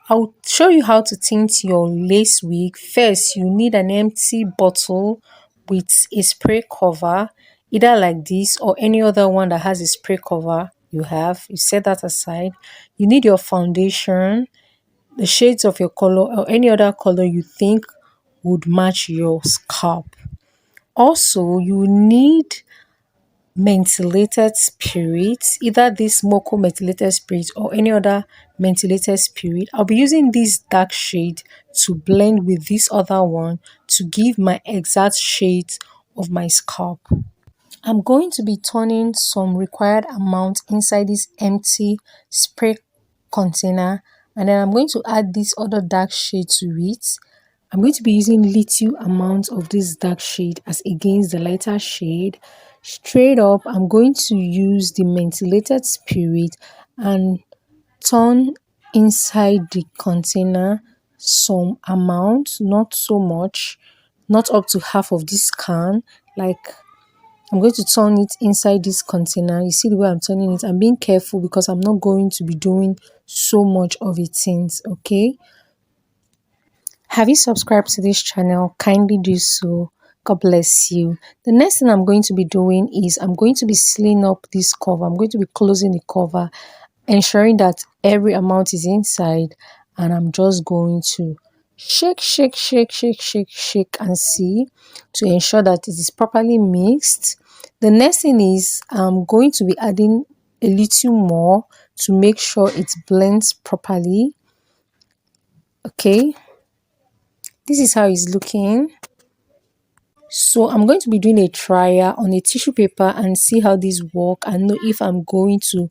I'll show you how to tint your lace wig. First, you need an empty bottle with a spray cover, either like this or any other one that has a spray cover you have. You set that aside. You need your foundation, the shades of your color, or any other color you think would match your scalp. Also, you need mentholated spirits, either this Mocha methylated spirit or any other mentholated spirit. I'll be using this dark shade to blend with this other one to give my exact shades of my scalp. I'm going to be turning some required amount inside this empty spray container, and then I'm going to add this other dark shade to it. I'm going to be using little amount of this dark shade as against the lighter shade. Straight up, I'm going to use the mentholated spirit and turn inside the container some amount, not so much, not up to half of this can. Like, I'm going to turn it inside this container. You see the way I'm turning it. I'm being careful because I'm not going to be doing so much of it since, okay? Have you subscribed to this channel? Kindly do so. God bless you. The next thing I'm going to be doing is I'm going to be sealing up this cover. I'm going to be closing the cover, ensuring that every amount is inside, and I'm just going to shake, shake, shake, shake, shake, shake, and see to ensure that it is properly mixed. The next thing is I'm going to be adding a little more to make sure it blends properly. Okay, this is how it's looking. So I'm going to be doing a trial on a tissue paper and see how this work and know if I'm going to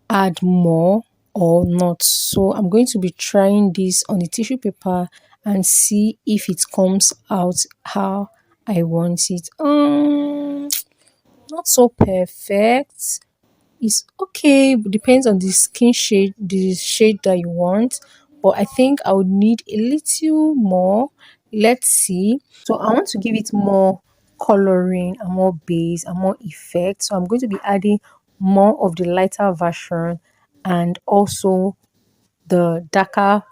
add more or not. So I'm going to be trying this on a tissue paper and see if it comes out how I want it. Not so perfect. It's okay, but depends on the skin shade, the shade that you want. But I think I would need a little more. Let's see. So I want to give it more coloring and more base and more effect. So I'm going to be adding more of the lighter version and also the darker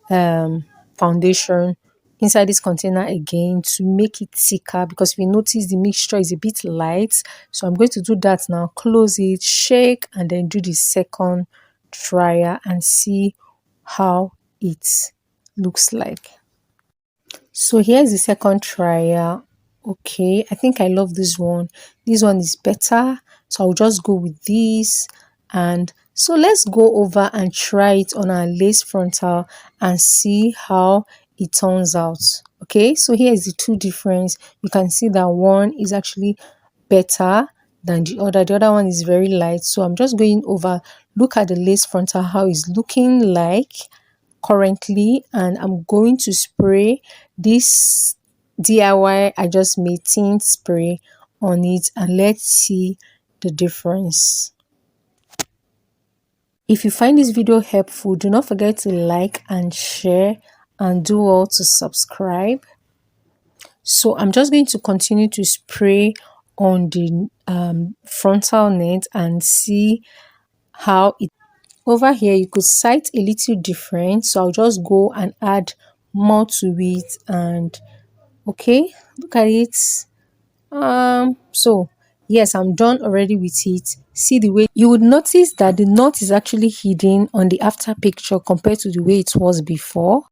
foundation inside this container again to make it thicker, because we notice the mixture is a bit light. So I'm going to do that now. Close it, shake, and then do the second trial and see how it looks like. So here's the second trial. Okay, I think I love this one. This one is better, so I'll just go with this. And so let's go over and try it on our lace frontal and see how it turns out. Okay, so here is the two difference. You can see that one is actually better than the other. The other one is very light. So I'm just going over, look at the lace frontal, how it's looking like currently, and I'm going to spray this DIY I just made tint spray on it, and let's see the difference. If you find this video helpful, do not forget to like and share, and do all to subscribe. So I'm just going to continue to spray on the frontal net and see how it. Over here you could sight a little different, so I'll just go and add more to it. And okay, look at it. So yes, I'm done already with it. See the way you would notice that the knot is actually hidden on the after picture compared to the way it was before.